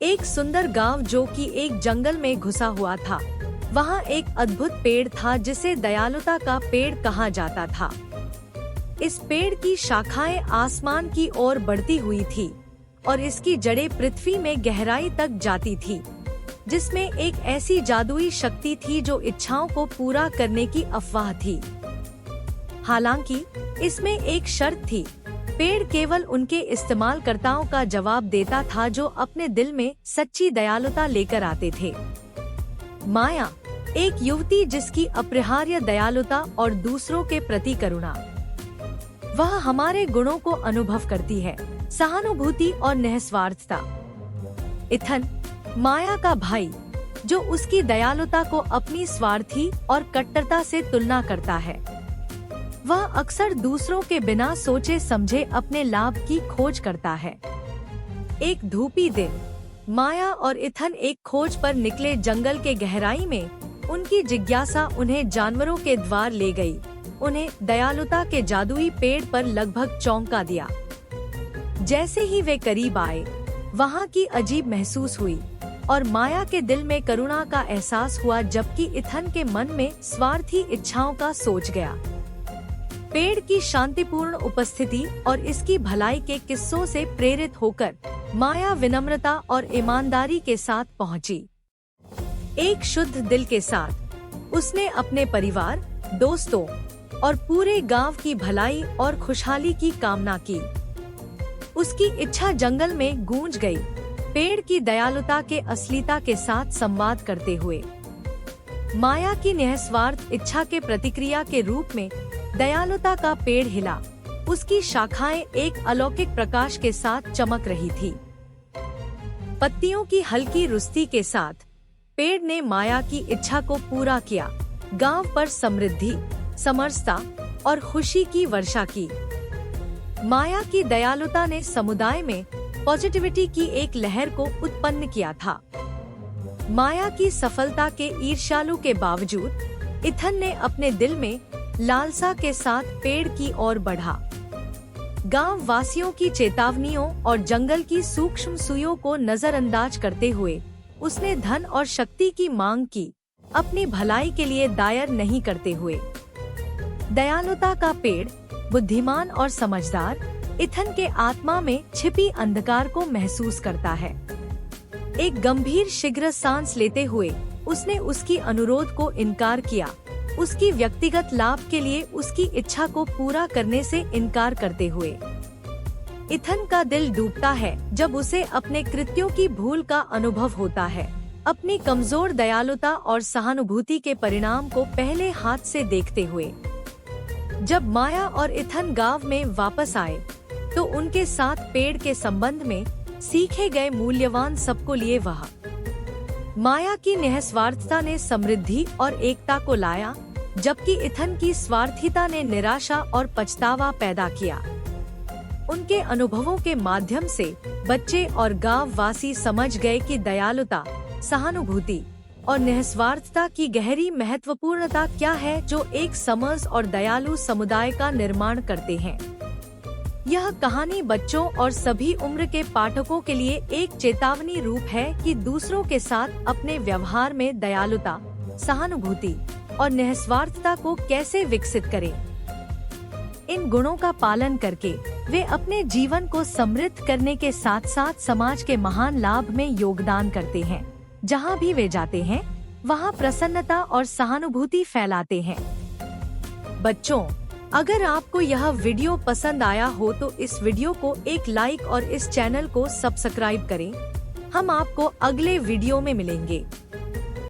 एक सुंदर गांव जो कि एक जंगल में घुसा हुआ था। वहाँ एक अद्भुत पेड़ था जिसे दयालुता का पेड़ कहा जाता था। इस पेड़ की शाखाएं आसमान की ओर बढ़ती हुई थी और इसकी जड़ें पृथ्वी में गहराई तक जाती थी, जिसमें एक ऐसी जादुई शक्ति थी जो इच्छाओं को पूरा करने की अफवाह थी। हालांकि इसमें एक शर्त थी, पेड़ केवल उनके इस्तेमालकर्ताओं का जवाब देता था जो अपने दिल में सच्ची दयालुता लेकर आते थे। माया, एक युवती जिसकी अपरिहार्य दयालुता और दूसरों के प्रति करुणा। वह हमारे गुणों को अनुभव करती है, सहानुभूति और निस्वार्थता। इथन, माया का भाई, जो उसकी दयालुता को अपनी स्वार्थी और कट्टरता से तुलना करता है। वह अक्सर दूसरों के बिना सोचे समझे अपने लाभ की खोज करता है। एक धूपी दिन माया और इथन एक खोज पर निकले। जंगल के गहराई में उनकी जिज्ञासा उन्हें जानवरों के द्वार ले गई। उन्हें दयालुता के जादुई पेड़ पर लगभग चौंका दिया। जैसे ही वे करीब आए, वहाँ की अजीब महसूस हुई और माया के दिल में करुणा का एहसास हुआ, जबकि इथन के मन में स्वार्थी इच्छाओं का सोच गया। पेड़ की शांतिपूर्ण उपस्थिति और इसकी भलाई के किस्सों से प्रेरित होकर माया विनम्रता और ईमानदारी के साथ पहुंची। एक शुद्ध दिल के साथ उसने अपने परिवार, दोस्तों और पूरे गांव की भलाई और खुशहाली की कामना की। उसकी इच्छा जंगल में गूंज गई, पेड़ की दयालुता के असलियता के साथ संवाद करते हुए। माया की निस्वार्थ इच्छा के प्रतिक्रिया के रूप में दयालुता का पेड़ हिला। उसकी शाखाएं एक अलौकिक प्रकाश के साथ चमक रही थी। पत्तियों की हल्की रुस्ती के साथ पेड़ ने माया की इच्छा को पूरा किया। गांव पर समृद्धि, समरसता और खुशी की वर्षा की। माया की दयालुता ने समुदाय में पॉजिटिविटी की एक लहर को उत्पन्न किया था। माया की सफलता के ईर्ष्यालु के बावजूद इथन ने अपने दिल में लालसा के साथ पेड़ की ओर बढ़ा। गांव वासियों की चेतावनियों और जंगल की सूक्ष्म सुइयों को नजरअंदाज करते हुए उसने धन और शक्ति की मांग की, अपनी भलाई के लिए दायर नहीं करते हुए। दयालुता का पेड़, बुद्धिमान और समझदार, इथन के आत्मा में छिपी अंधकार को महसूस करता है। एक गंभीर शीघ्र सांस लेते हुए उसने उसकी अनुरोध को इनकार किया, उसकी व्यक्तिगत लाभ के लिए उसकी इच्छा को पूरा करने से इनकार करते हुए। इथन का दिल डूबता है जब उसे अपने कृत्यों की भूल का अनुभव होता है, अपनी कमजोर दयालुता और सहानुभूति के परिणाम को पहले हाथ से देखते हुए। जब माया और इथन गांव में वापस आए तो उनके साथ पेड़ के संबंध में सीखे गए मूल्यवान सबको लिए वह। माया की निस्वार्थता ने समृद्धि और एकता को लाया, जबकि इथन की स्वार्थीता ने निराशा और पछतावा पैदा किया। उनके अनुभवों के माध्यम से बच्चे और गांव वासी समझ गए कि दयालुता, सहानुभूति और निस्वार्थता की गहरी महत्वपूर्णता क्या है, जो एक समर्थ और दयालु समुदाय का निर्माण करते हैं। यह कहानी बच्चों और सभी उम्र के पाठकों के लिए एक चेतावनी रूप है कि दूसरों के साथ अपने व्यवहार में दयालुता, सहानुभूति और निस्वार्थता को कैसे विकसित करें। इन गुणों का पालन करके वे अपने जीवन को समृद्ध करने के साथ साथ समाज के महान लाभ में योगदान करते हैं। जहाँ भी वे जाते हैं, वहाँ प्रसन्नता और सहानुभूति फैलाते हैं। बच्चों, अगर आपको यह वीडियो पसंद आया हो तो इस वीडियो को एक लाइक और इस चैनल को सब्सक्राइब करें। हम आपको अगले वीडियो में मिलेंगे।